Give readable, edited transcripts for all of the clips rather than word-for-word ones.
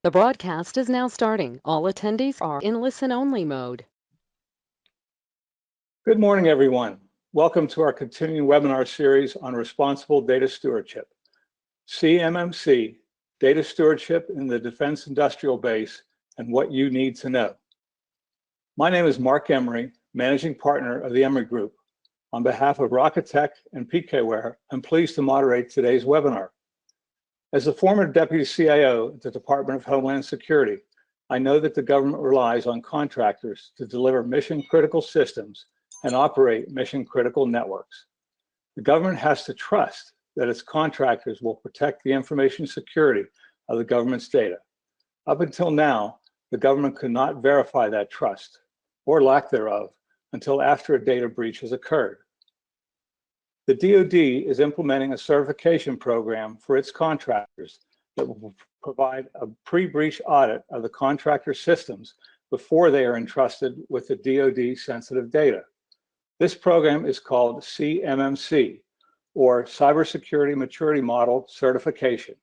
The broadcast is now starting. All attendees are in listen-only mode. Good morning, everyone. Welcome to our continuing webinar series on responsible data stewardship. CMMC, data stewardship in the defense industrial base and what you need to know. My name is Mark Emery, managing partner of the Emery Group. On behalf of RockITek and PKWARE, I'm pleased to moderate today's webinar. As the former Deputy CIO at the Department of Homeland Security, I know that the government relies on contractors to deliver mission-critical systems and operate mission-critical networks. The government has to trust that its contractors will protect the information security of the government's data. Up until now, the government could not verify that trust, or lack thereof, until after a data breach has occurred. The DoD is implementing a certification program for its contractors that will provide a pre-breach audit of the contractor systems before they are entrusted with the DoD sensitive data. This program is called CMMC, or Cybersecurity Maturity Model Certification.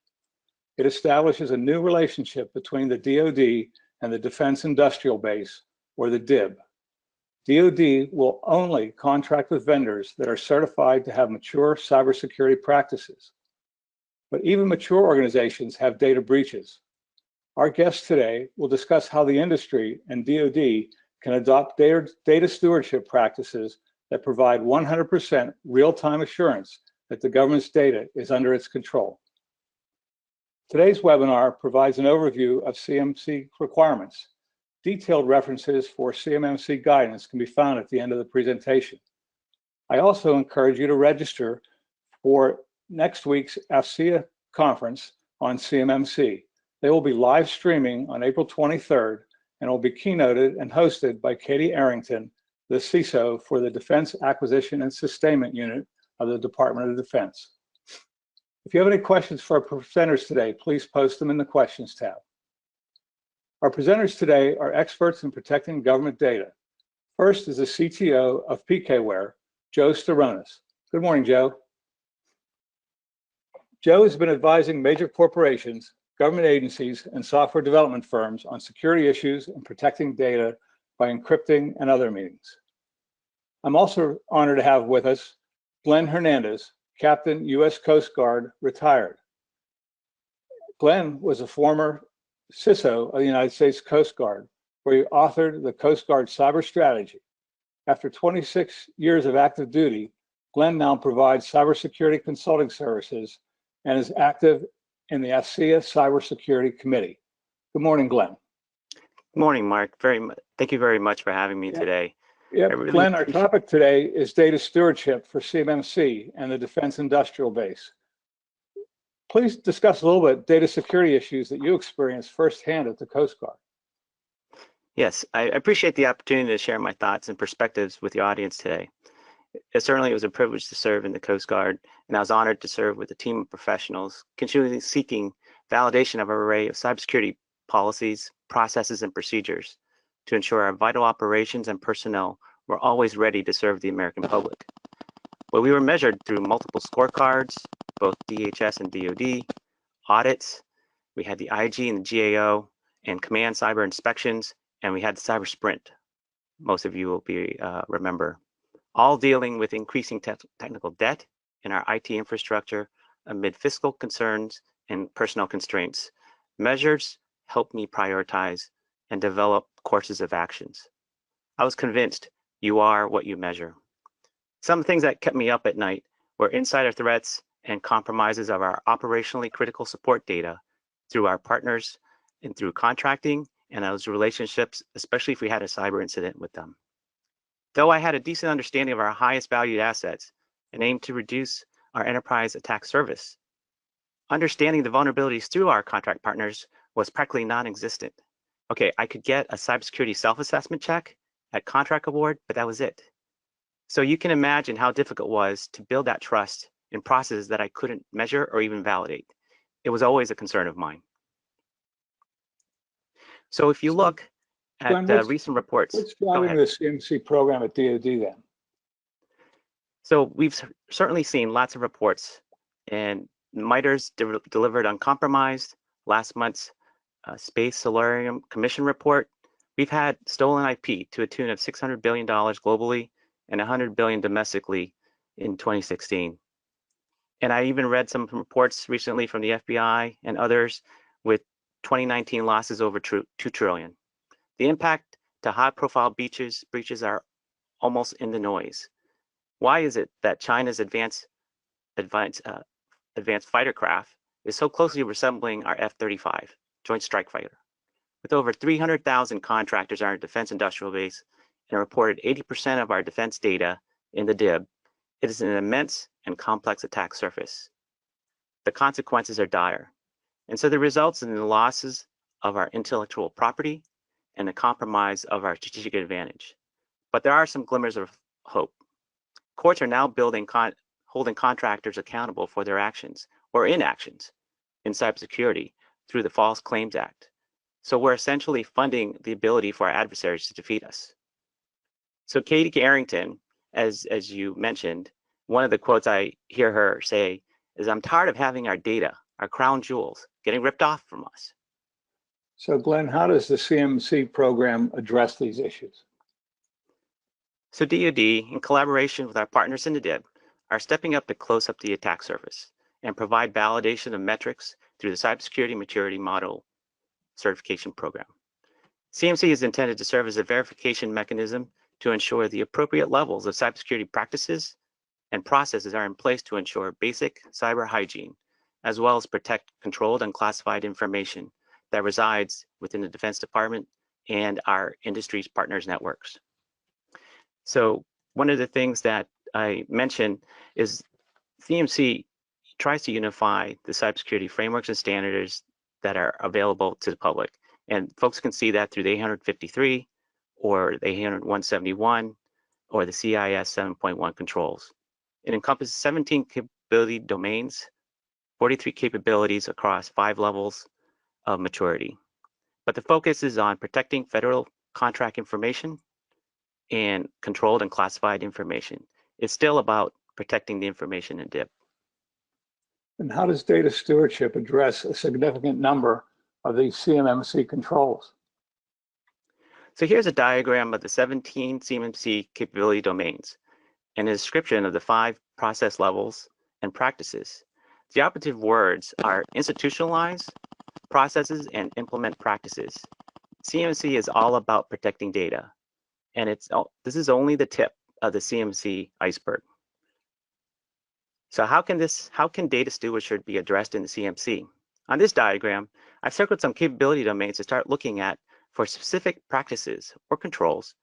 It establishes a new relationship between the DoD and the Defense Industrial Base, or the DIB. DoD will only contract with vendors that are certified to have mature cybersecurity practices. But even mature organizations have data breaches. Our guest today will discuss how the industry and DoD can adopt data stewardship practices that provide 100% real-time assurance that the government's data is under its control. Today's webinar provides an overview of CMMC requirements. Detailed references for CMMC guidance can be found at the end of the presentation. I also encourage you to register for next week's AFCEA conference on CMMC. They will be live streaming on April 23rd and will be keynoted and hosted by Katie Arrington, the CISO for the Defense Acquisition and Sustainment Unit of the Department of Defense. If you have any questions for our presenters today, please post them in the questions tab. Our presenters today are experts in protecting government data. First is the CTO of PKWARE, Joe Sturonas. Good morning, Joe. Joe has been advising major corporations, government agencies, and software development firms on security issues and protecting data by encrypting and other means. I'm also honored to have with us Glenn Hernandez, Captain, U.S. Coast Guard, retired. Glenn was a former CISO of the United States Coast Guard, where he authored the Coast Guard Cyber Strategy. After 26 years of active duty, Glenn now provides cybersecurity consulting services and is active in the AFCEA Cybersecurity Committee. Good morning, Glenn. Good morning, Mark. Thank you very much for having me today. Yeah, Glenn, our topic today is data stewardship for CMMC and the Defense Industrial Base. Please discuss a little bit data security issues that you experienced firsthand at the Coast Guard. Yes, I appreciate the opportunity to share my thoughts and perspectives with the audience today. It was a privilege to serve in the Coast Guard, and I was honored to serve with a team of professionals, continually seeking validation of an array of cybersecurity policies, processes, and procedures to ensure our vital operations and personnel were always ready to serve the American public. Well, we were measured through multiple scorecards, both DHS and DoD, audits, we had the IG and the GAO, and command cyber inspections, and we had the cyber sprint. Most of you will remember. All dealing with increasing technical debt in our IT infrastructure amid fiscal concerns and personnel constraints. Measures helped me prioritize and develop courses of actions. I was convinced you are what you measure. Some things that kept me up at night were insider threats and compromises of our operationally critical support data through our partners and through contracting and those relationships, especially if we had a cyber incident with them. Though I had a decent understanding of our highest valued assets and aimed to reduce our enterprise attack service, understanding the vulnerabilities through our contract partners was practically non-existent. Okay, I could get a cybersecurity self-assessment check at contract award, but that was it. So you can imagine how difficult it was to build that trust in processes that I couldn't measure or even validate. It was always a concern of mine. So if you look at recent reports. What's driving the CMC program at DoD then? So we've certainly seen lots of reports, and MITRE's delivered uncompromised. Last month's Space Solarium Commission report, we've had stolen IP to a tune of $600 billion globally and $100 billion domestically in 2016. And I even read some reports recently from the FBI and others with 2019 losses over $2 trillion. The impact to high-profile breaches are almost in the noise. Why is it that China's advanced fighter craft is so closely resembling our F-35 Joint Strike Fighter? With over 300,000 contractors on our defense industrial base and reported 80% of our defense data in the DIB, it is an immense and complex attack surface. The consequences are dire. And so the results in the losses of our intellectual property and the compromise of our strategic advantage. But there are some glimmers of hope. Courts are now holding contractors accountable for their actions or inactions in cybersecurity through the False Claims Act. So we're essentially funding the ability for our adversaries to defeat us. So Katie Arrington, as you mentioned, one of the quotes I hear her say is, "I'm tired of having our data, our crown jewels, getting ripped off from us." So Glenn, how does the CMMC program address these issues? So DoD, in collaboration with our partners in the DIB, are stepping up to close up the attack surface and provide validation of metrics through the Cybersecurity Maturity Model Certification Program. CMC is intended to serve as a verification mechanism to ensure the appropriate levels of cybersecurity practices and processes are in place to ensure basic cyber hygiene, as well as protect controlled and classified information that resides within the Defense Department and our industry's partners networks. So one of the things that I mentioned is CMC tries to unify the cybersecurity frameworks and standards that are available to the public. And folks can see that through the 853 or the 80171 or the CIS 7.1 controls. It encompasses 17 capability domains, 43 capabilities across 5 levels of maturity. But the focus is on protecting federal contract information and controlled and classified information. It's still about protecting the information in DIB. And how does data stewardship address a significant number of these CMMC controls? So here's a diagram of the 17 CMMC capability domains and a description of the 5 process levels and practices. The operative words are institutionalize, processes, and implement practices. CMMC is all about protecting data, and this is only the tip of the CMMC iceberg. So how can data stewardship be addressed in the CMMC? On this diagram, I've circled some capability domains to start looking at for specific practices or controls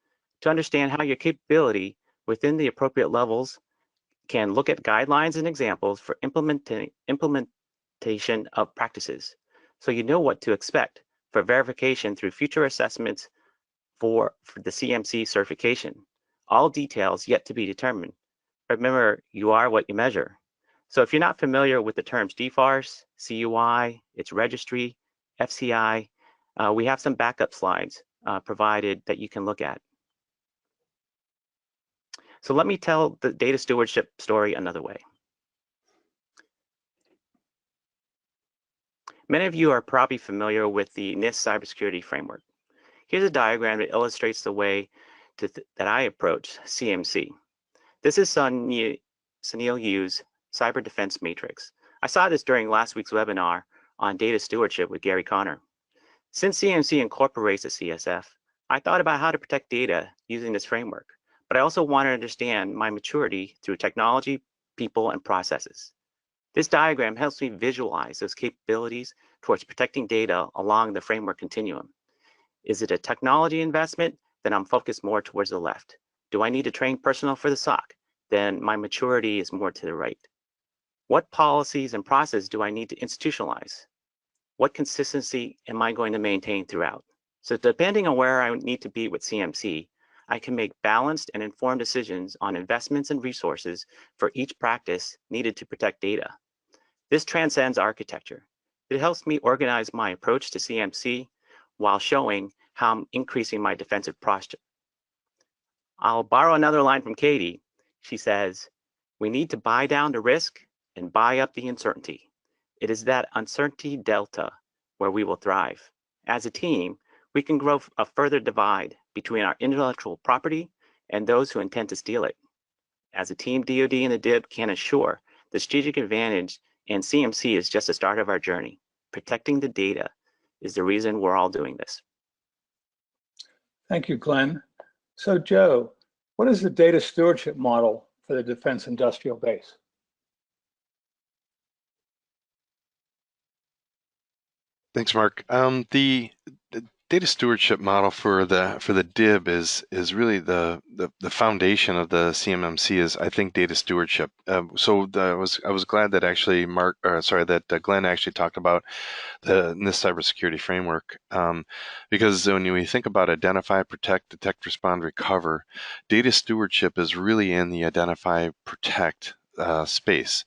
to understand how your capability within the appropriate levels can look at guidelines and examples for implementation of practices, so you know what to expect for verification through future assessments for the CMMC certification. All details yet to be determined. Remember, you are what you measure. So if you're not familiar with the terms DFARS, CUI, its registry, FCI, we have some backup slides provided that you can look at. So let me tell the data stewardship story another way. Many of you are probably familiar with the NIST cybersecurity framework. Here's a diagram that illustrates the way that I approach CMMC. This is Sunil Yu's Cyber Defense Matrix. I saw this during last week's webinar on data stewardship with Gary Connor. Since CMMC incorporates the CSF, I thought about how to protect data using this framework, but I also wanted to understand my maturity through technology, people, and processes. This diagram helps me visualize those capabilities towards protecting data along the framework continuum. Is it a technology investment? Then I'm focused more towards the left. Do I need to train personnel for the SOC? Then my maturity is more to the right. What policies and processes do I need to institutionalize? What consistency am I going to maintain throughout? So depending on where I need to be with CMMC, I can make balanced and informed decisions on investments and resources for each practice needed to protect data. This transcends architecture. It helps me organize my approach to CMMC while showing how I'm increasing my defensive posture. I'll borrow another line from Katie. She says, we need to buy down the risk and buy up the uncertainty. It is that uncertainty delta where we will thrive. As a team, we can grow a further divide between our intellectual property and those who intend to steal it. As a team, DoD and the DIB can assure the strategic advantage, and CMC is just the start of our journey. Protecting the data is the reason we're all doing this. Thank you, Glenn. So Joe, what is the data stewardship model for the defense industrial base? Thanks, Mark. The data stewardship model for the DIB is really the foundation of the CMMC is, I think, data stewardship. I was glad that actually Glenn actually talked about the NIST cybersecurity framework, because when we think about identify, protect, detect, respond, recover, data stewardship is really in the identify, protect space.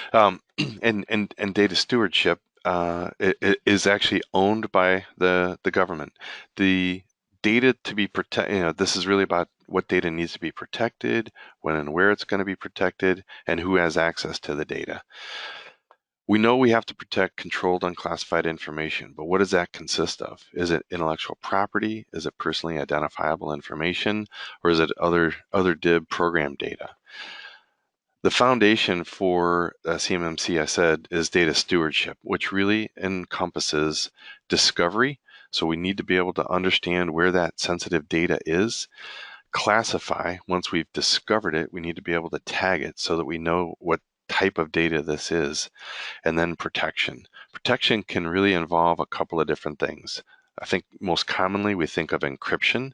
And data stewardship is actually owned by the government. The data to be protected, this is really about what data needs to be protected, when and where it's going to be protected, and who has access to the data. We know we have to protect controlled unclassified information, but what does that consist of? Is it intellectual property? Is it personally identifiable information? Or is it other DIB program data? The foundation for CMMC, I said, is data stewardship, which really encompasses discovery. So we need to be able to understand where that sensitive data is. Classify, once we've discovered it, we need to be able to tag it so that we know what type of data this is. And then protection. Protection can really involve a couple of different things. I think most commonly we think of encryption.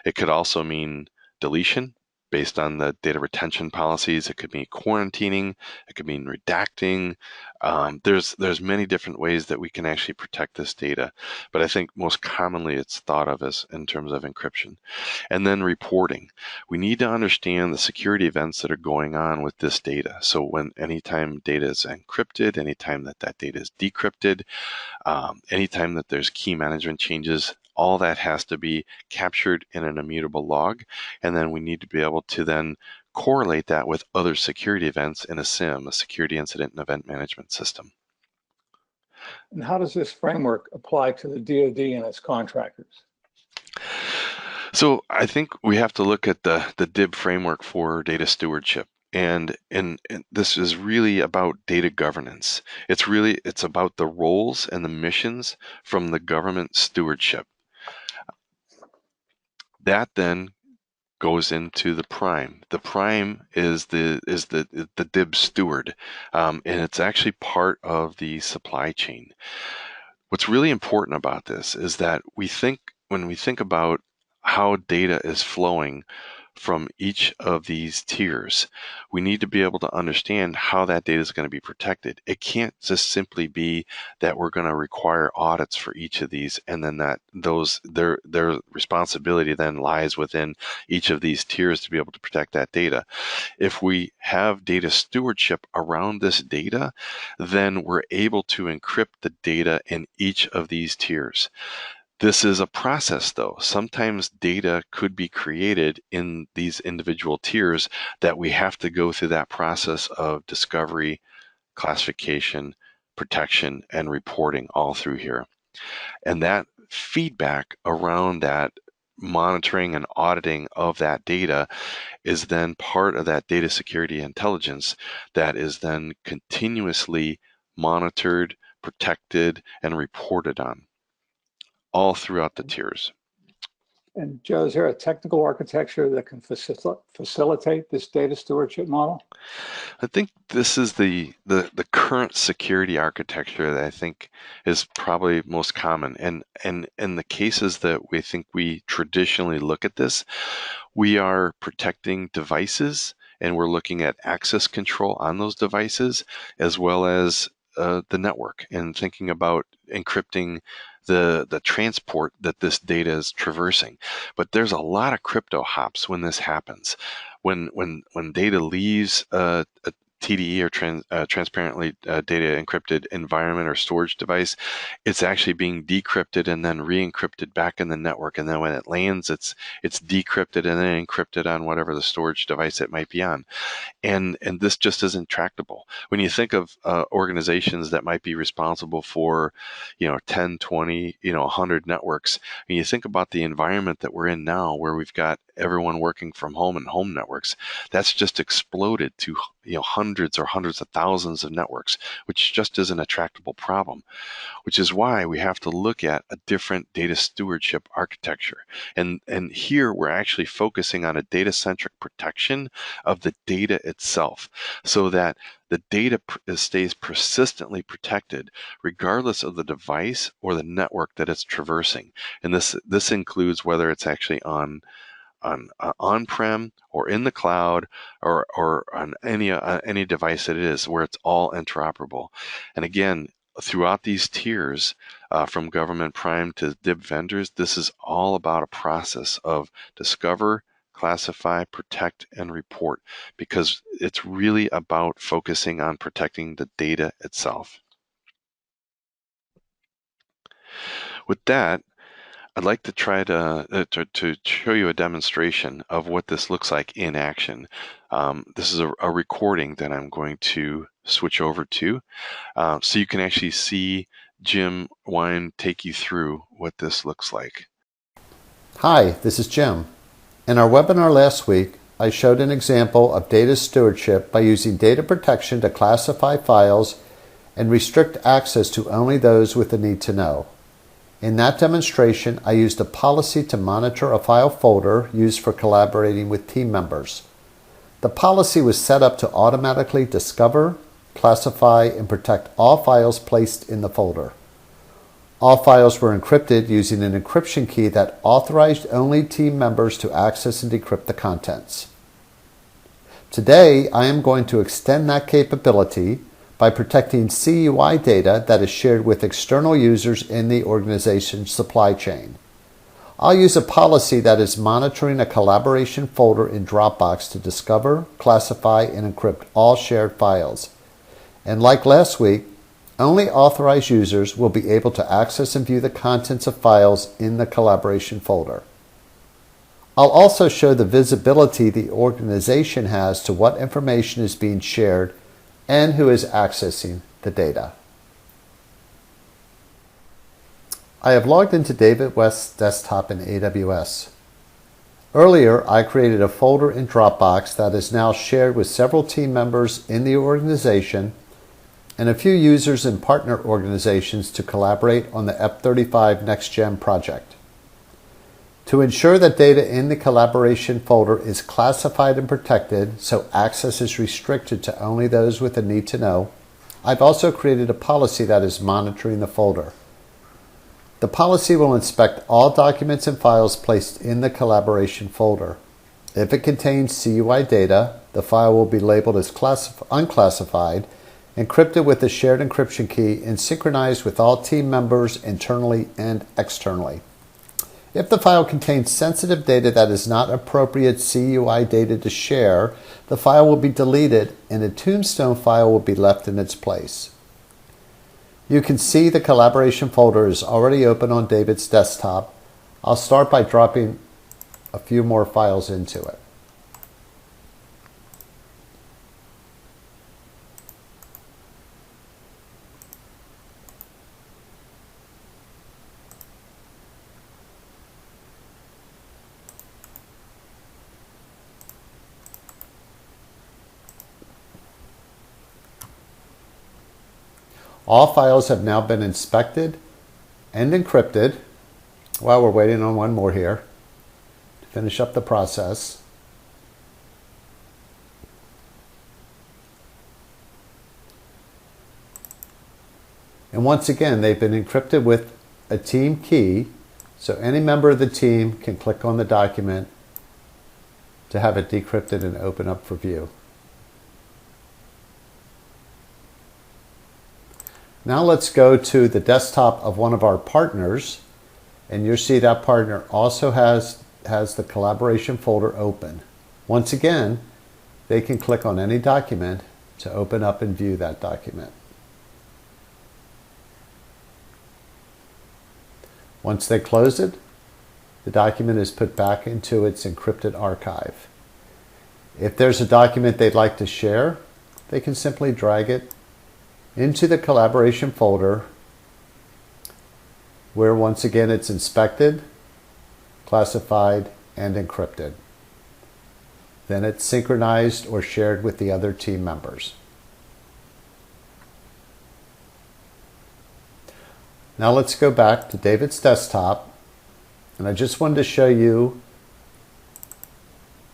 It could also mean deletion. Based on the data retention policies, it could mean quarantining, it could mean redacting. There's many different ways that we can actually protect this data, but I think most commonly it's thought of as in terms of encryption. And then reporting. We need to understand the security events that are going on with this data. So anytime data is encrypted, anytime that data is decrypted, anytime that there's key management changes, all that has to be captured in an immutable log, and then we need to be able to then correlate that with other security events in a SIM, a security incident and event management system. And how does this framework apply to the DoD and its contractors? So I think we have to look at the DIB framework for data stewardship. And this is really about data governance. It's about the roles and the missions from the government stewardship. That then goes into the prime. The prime is the DIB steward, and it's actually part of the supply chain. What's really important about this is that when we think about how data is flowing from each of these tiers, we need to be able to understand how that data is going to be protected. It can't just simply be that we're going to require audits for each of these, and then their responsibility then lies within each of these tiers to be able to protect that data. If we have data stewardship around this data, then we're able to encrypt the data in each of these tiers. This is a process, though. Sometimes data could be created in these individual tiers that we have to go through that process of discovery, classification, protection, and reporting all through here. And that feedback around that monitoring and auditing of that data is then part of that data security intelligence that is then continuously monitored, protected, and reported on, all throughout the tiers. And Joe, is there a technical architecture that can facilitate this data stewardship model? I think this is the current security architecture that I think is probably most common. And in the cases that we think we traditionally look at this, we are protecting devices and we're looking at access control on those devices, as well as the network, and thinking about encrypting the transport that this data is traversing. But there's a lot of crypto hops when this happens. When data leaves TDE or transparently data encrypted environment or storage device, it's actually being decrypted and then re-encrypted back in the network. And then when it lands, it's decrypted and then encrypted on whatever the storage device it might be on. And this just isn't tractable. When you think of organizations that might be responsible for 10, 20, 100 networks, when you think about the environment that we're in now, where we've got everyone working from home and home networks, that's just exploded to hundreds or hundreds of thousands of networks, which just isn't a tractable problem, which is why we have to look at a different data stewardship architecture. And here we're actually focusing on a data-centric protection of the data itself, so that the data stays persistently protected regardless of the device or the network that it's traversing. And this includes whether it's actually on-prem or in the cloud or on any device that it is, where it's all interoperable. And again, throughout these tiers, from government prime to DIB vendors, this is all about a process of discover, classify, protect, and report, because it's really about focusing on protecting the data itself. With that, I'd like to try to show you a demonstration of what this looks like in action. This is a recording that I'm going to switch over to, so you can actually see Jim Wine take you through what this looks like. Hi, this is Jim. In our webinar last week, I showed an example of data stewardship by using data protection to classify files and restrict access to only those with the need to know. In that demonstration, I used a policy to monitor a file folder used for collaborating with team members. The policy was set up to automatically discover, classify, and protect all files placed in the folder. All files were encrypted using an encryption key that authorized only team members to access and decrypt the contents. Today, I am going to extend that capability by protecting CUI data that is shared with external users in the organization's supply chain. I'll use a policy that is monitoring a collaboration folder in Dropbox to discover, classify, and encrypt all shared files. And like last week, only authorized users will be able to access and view the contents of files in the collaboration folder. I'll also show the visibility the organization has to what information is being shared and who is accessing the data. I have logged into David West's desktop in AWS. Earlier, I created a folder in Dropbox that is now shared with several team members in the organization and a few users in partner organizations to collaborate on the F-35 Next Gen project. To ensure that data in the collaboration folder is classified and protected so access is restricted to only those with a need to know, I've also created a policy that is monitoring the folder. The policy will inspect all documents and files placed in the collaboration folder. If it contains CUI data, the file will be labeled as unclassified, encrypted with a shared encryption key, and synchronized with all team members internally and externally. If the file contains sensitive data that is not appropriate CUI data to share, the file will be deleted and a tombstone file will be left in its place. You can see the collaboration folder is already open on David's desktop. I'll start by dropping a few more files into it. All files have now been inspected and encrypted. While we're waiting on one more here to finish up the process. And once again, they've been encrypted with a team key, so any member of the team can click on the document to have it decrypted and open up for view. Now let's go to the desktop of one of our partners, and you'll see that partner also has the collaboration folder open. Once again, they can click on any document to open up and view that document. Once they close it, the document is put back into its encrypted archive. If there's a document they'd like to share, they can simply drag it into the collaboration folder, where once again it's inspected, classified, and encrypted. Then it's synchronized or shared with the other team members. Now let's go back to David's desktop, and I just wanted to show you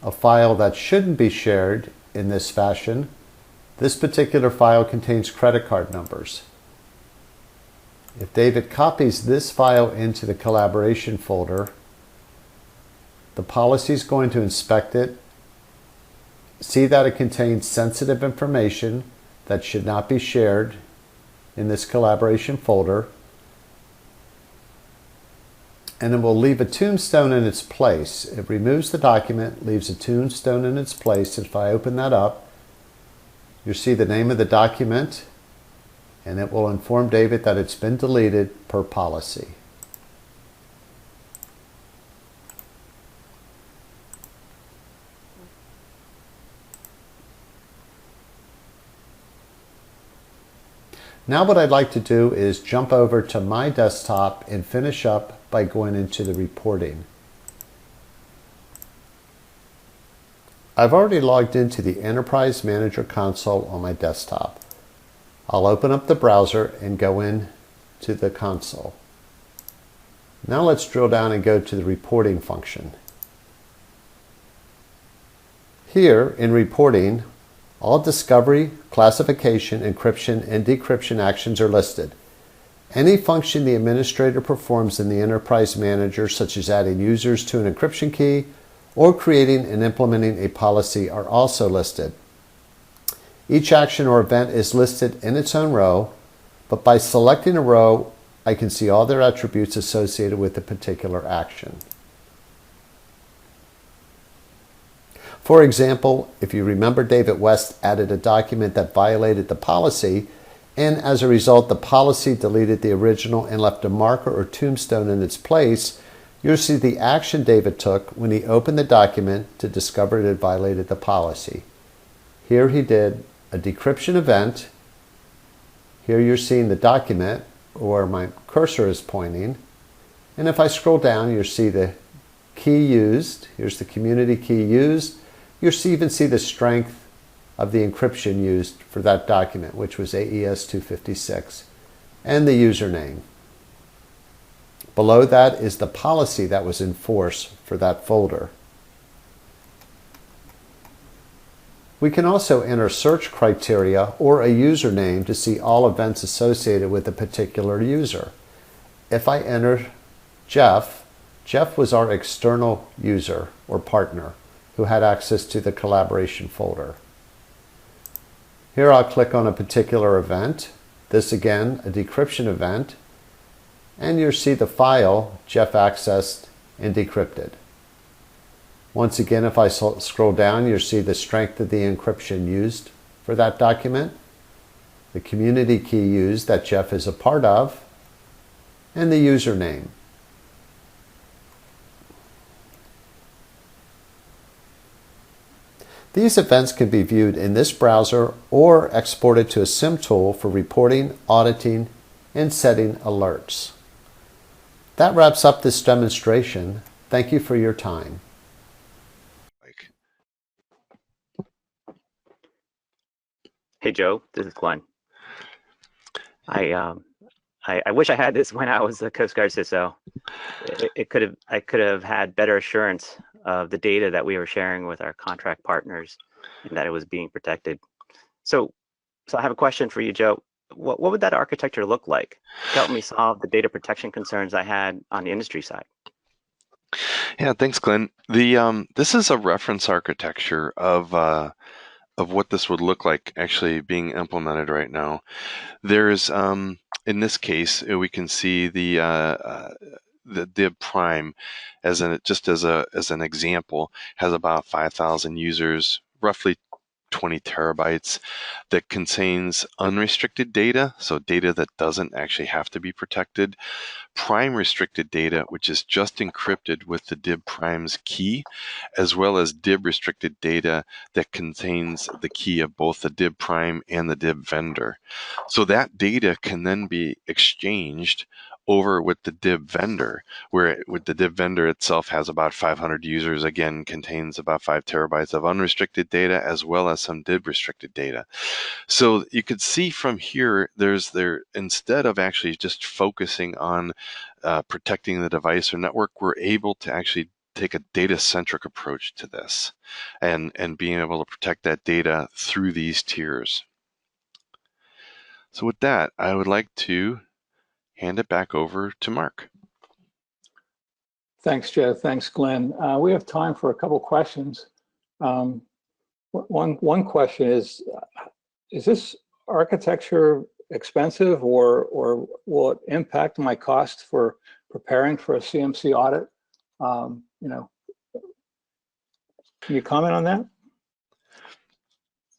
a file that shouldn't be shared in this fashion. This particular file contains credit card numbers. If David copies this file into the collaboration folder, the policy is going to inspect it, see that it contains sensitive information that should not be shared in this collaboration folder, and it will leave a tombstone in its place. It removes the document, leaves a tombstone in its place. If I open that up, you'll see the name of the document, and it will inform David that it's been deleted per policy. Now what I'd like to do is jump over to my desktop and finish up by going into the reporting. I've already logged into the Enterprise Manager console on my desktop. I'll open up the browser and go in to the console. Now let's drill down and go to the reporting function. Here in reporting, all discovery, classification, encryption, and decryption actions are listed. Any function the administrator performs in the Enterprise Manager, such as adding users to an encryption key or creating and implementing a policy, are also listed. Each action or event is listed in its own row, but by selecting a row, I can see all their attributes associated with a particular action. For example, if you remember, David West added a document that violated the policy, and as a result the policy deleted the original and left a marker or tombstone in its place, you'll see the action David took when he opened the document to discover it had violated the policy. Here he did a decryption event. Here you're seeing the document where my cursor is pointing, and if I scroll down, you'll see the key used. Here's the community key used. You'll even see the strength of the encryption used for that document, which was AES 256, and the username. Below that is the policy that was in force for that folder. We can also enter search criteria or a username to see all events associated with a particular user. If I enter Jeff, Jeff was our external user or partner who had access to the collaboration folder. Here I'll click on a particular event. This again, a decryption event. And you'll see the file Jeff accessed and decrypted. Once again, if I scroll down, you'll see the strength of the encryption used for that document, the community key used that Jeff is a part of, and the username. These events can be viewed in this browser or exported to a SIM tool for reporting, auditing, and setting alerts. That wraps up this demonstration. Thank you for your time. Hey, Joe, this is Glenn. I wish I had this when I was the Coast Guard CISO. I could have had better assurance of the data that we were sharing with our contract partners and that it was being protected. So I have a question for you, Joe. What would that architecture look like to help me solve the data protection concerns I had on the industry side? Yeah, thanks, Glenn. This is a reference architecture of what this would look like actually being implemented right now. There's in this case we can see the prime as an example has about 5,000 users, roughly 20 terabytes that contains unrestricted data, so data that doesn't actually have to be protected, prime restricted data, which is just encrypted with the DIB prime's key, as well as DIB restricted data that contains the key of both the DIB prime and the DIB vendor. So that data can then be exchanged over with the DIB vendor, where with the DIB vendor itself has about 500 users, again, contains about 5 terabytes of unrestricted data as well as some DIB restricted data. So you could see from here, instead of actually just focusing on protecting the device or network, we're able to actually take a data-centric approach to this and being able to protect that data through these tiers. So with that, I would like to hand it back over to Mark. Thanks, Joe. Thanks, Glenn. We have time for a couple questions. One question is this architecture expensive, or will it impact my cost for preparing for a CMC audit? Can you comment on that?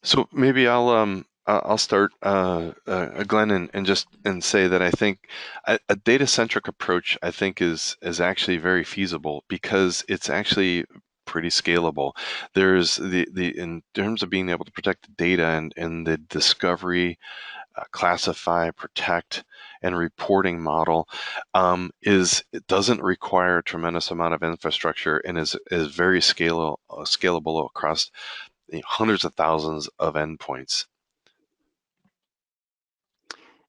So maybe I'll start, Glenn, and say that I think a data-centric approach, I think, is actually very feasible because it's actually pretty scalable. There's in terms of being able to protect the data and the discovery, classify, protect, and reporting model it doesn't require a tremendous amount of infrastructure and is very scalable across hundreds of thousands of endpoints.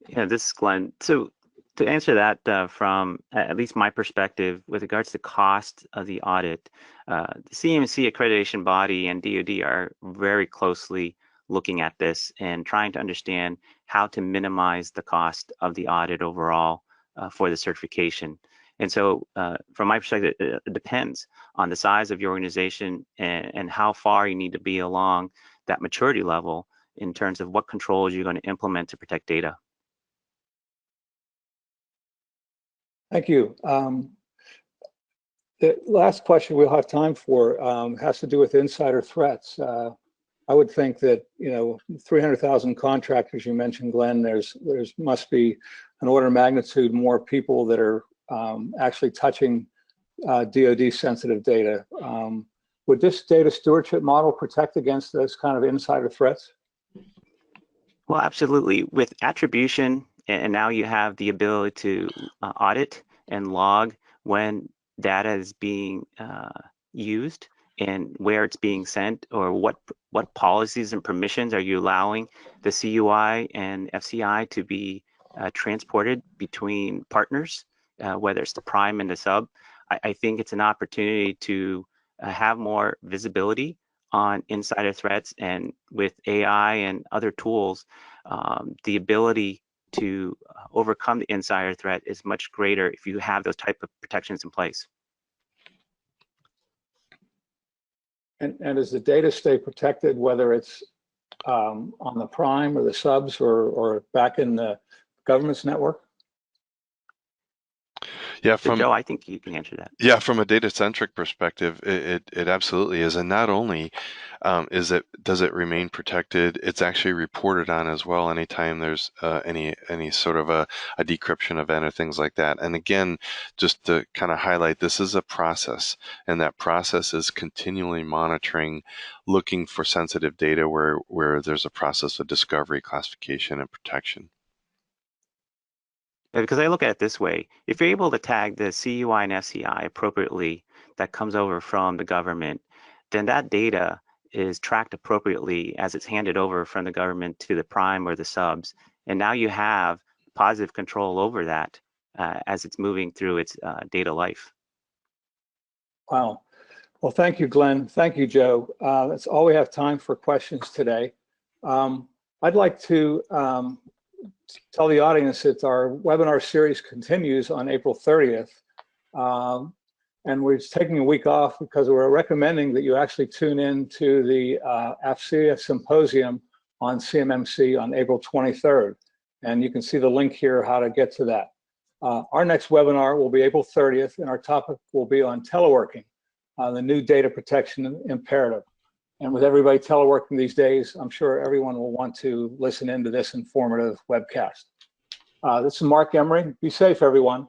Yeah, this is Glenn. So to answer that from at least my perspective with regards to cost of the audit, the CMMC accreditation body and DoD are very closely looking at this and trying to understand how to minimize the cost of the audit overall for the certification. And so from my perspective, it depends on the size of your organization and how far you need to be along that maturity level in terms of what controls you're going to implement to protect data. Thank you. The last question we'll have time for has to do with insider threats. I would think that 300,000 contractors you mentioned, Glenn. There's must be an order of magnitude more people that are actually touching DoD sensitive data. Would this data stewardship model protect against those kind of insider threats? Well, absolutely. With attribution, and now you have the ability to audit and log when data is being used and where it's being sent, or what policies and permissions are you allowing the CUI and FCI to be transported between partners, whether it's the prime and the sub. I think it's an opportunity to have more visibility on insider threats, and with AI and other tools, the ability to overcome the insider threat is much greater if you have those type of protections in place. And does the data stay protected, whether it's on the prime or the subs or back in the government's network? Yeah, So Joe, I think you can answer that. Yeah, from a data-centric perspective, it absolutely is, and not only does it remain protected, it's actually reported on as well anytime there's any sort of a decryption event or things like that. And again, just to kind of highlight, this is a process, and that process is continually monitoring, looking for sensitive data where there's a process of discovery, classification, and protection. Because I look at it this way: if you're able to tag the CUI and FCI appropriately that comes over from the government, then that data is tracked appropriately as it's handed over from the government to the prime or the subs. And now you have positive control over that as it's moving through its data life. Wow. Well, thank you, Glenn. Thank you, Joe. That's all we have time for questions today. I'd like to tell the audience that our webinar series continues on April 30th. And we're taking a week off because we're recommending that you actually tune in to the AFCEA Symposium on CMMC on April 23rd. And you can see the link here how to get to that. Our next webinar will be April 30th, and our topic will be on teleworking, the new data protection imperative. And with everybody teleworking these days, I'm sure everyone will want to listen into this informative webcast. This is Mark Emery. Be safe, everyone.